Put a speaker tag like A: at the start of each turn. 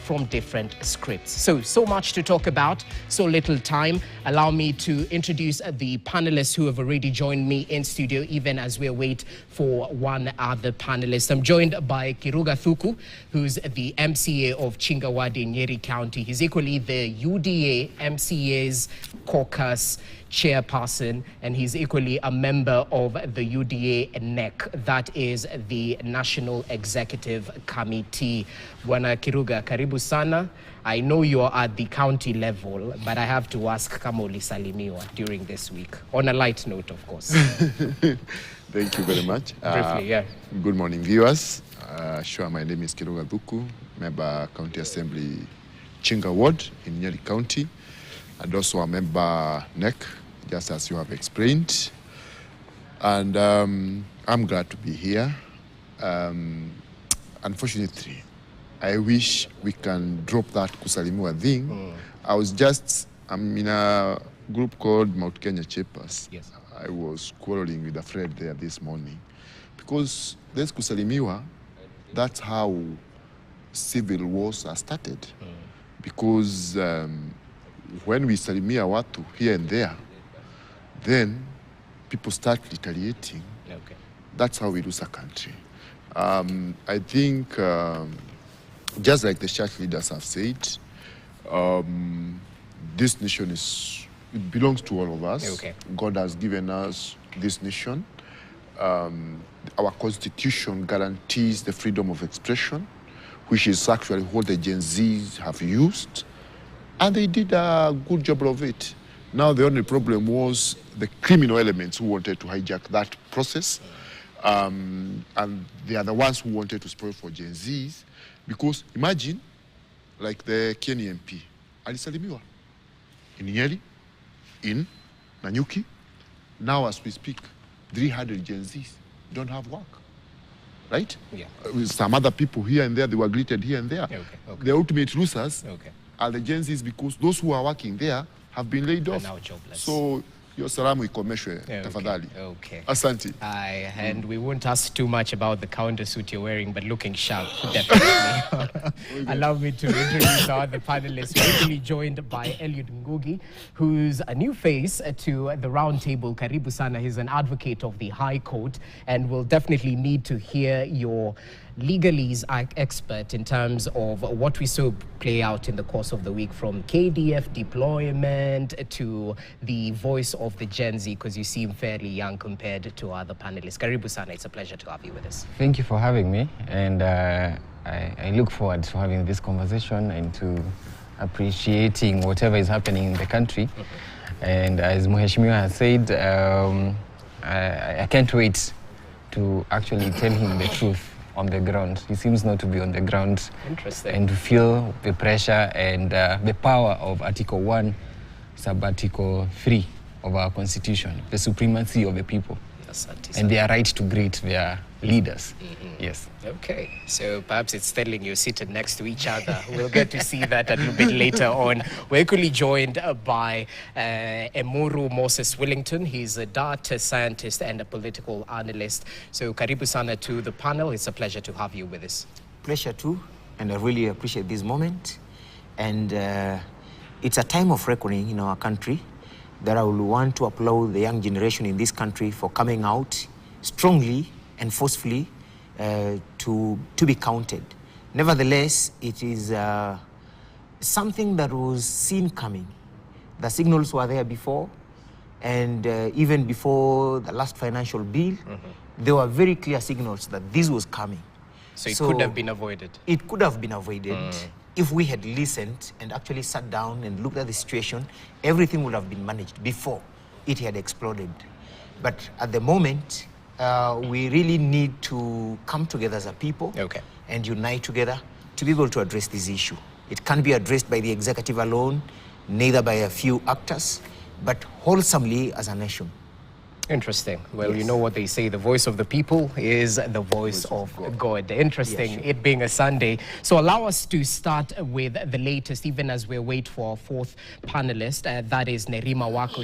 A: from different scripts. So much to talk about, so little time. Allow me to introduce the panelists who have already joined me in studio, even as we wait for one other panelist. I'm joined by Kiruga Thuku, who's the MCA of Chingawadi in Nyeri County. He's equally the UDA MCA's caucus chairperson, and he's equally a member of the UDA NEC, that is the National Executive Committee. Bwana Kiruga, karibu sana. I know you are at the county level, but I have to ask kama ulisalimiwa during this week. On a light note, of course.
B: Thank you very much.
A: Briefly, yeah.
B: Good morning, viewers. Sure, my name is Kiruga Thuku, member County Assembly Chinga Ward in Nyeri County, and also a member NEC, just as you have explained. And I'm glad to be here. Unfortunately, I wish we can drop that kusalimiwa thing. I'm in a group called Mount Kenya Chapers.
A: Yes.
B: I was quarreling with a friend there this morning because this kusalimiwa, that's how civil wars are started. Because when we salimia watu here and there, then people start retaliating.
A: Okay.
B: That's how we lose a country. I think, just like the church leaders have said, this nation it belongs to all of us.
A: Okay.
B: God has given us this nation. Our constitution guarantees the freedom of expression, which is actually what the Gen Zs have used. And they did a good job of it. Now the only problem was the criminal elements who wanted to hijack that process. And they are the ones who wanted to spoil for Gen Zs. Because imagine, like the Kenya MP, alisalimiwa in Nyeri, in Nanyuki. Now as we speak, 300 Gen Zs don't have work. Right?
A: Yeah.
B: With some other people here and there, they were greeted here and there.
A: Okay.
B: The ultimate losers
A: Okay.
B: are the Gen Zs, because those who are working there have been laid off.
A: Now jobless.
B: So, your salamu ikomeshwe, tafadhali.
A: Okay.
B: Asante.
A: And we won't ask too much about the counter suit you're wearing, but looking sharp, definitely. Allow me to introduce our other panelists. We're usually joined by Eliud Ngugi, who's a new face to the round table. Karibu sana. He's an advocate of the High Court, and we'll definitely need to hear your legalese expert in terms of what we saw play out in the course of the week, from KDF deployment to the voice of the Gen Z, because you seem fairly young compared to other panelists. Karibu sana, it's a pleasure to have you with us.
C: Thank you for having me, and I look forward to having this conversation and to appreciating whatever is happening in the country. And as Mheshimiwa has said, I can't wait to actually tell him the truth on the ground. He seems not to be on the ground.
A: Interesting.
C: And to feel the pressure and the power of Article 1, Sub-Article 3 of our Constitution, the supremacy of the people. And their right to greet their leaders. Yes.
A: Okay, so perhaps it's telling you seated next to each other. We'll get to see that a little bit later on. We're equally joined by Emuru Moses Willington. He's a data scientist and a political analyst. So karibu sana to the panel. It's a pleasure to have you with us.
D: Pleasure too, and I really appreciate this moment. And it's a time of reckoning in our country that I will want to applaud the young generation in this country for coming out strongly and forcefully to be counted. Nevertheless, it is something that was seen coming. The signals were there before, and even before the last financial bill, there were very clear signals that this was coming.
A: So it could have been avoided?
D: It could have been avoided. If we had listened and actually sat down and looked at the situation, everything would have been managed before it had exploded. But at the moment, we really need to come together as a people and unite together to be able to address this issue. It can't be addressed by the executive alone, neither by a few actors, but wholesomely as a nation.
A: Interesting. Well,
D: Yes.
A: you know what they say, the voice of the people is the voice of God. Interesting,
D: Yeah, sure.
A: it being a Sunday. So allow us to start with the latest, even as we wait for our fourth panelist. That is Nerima Wako.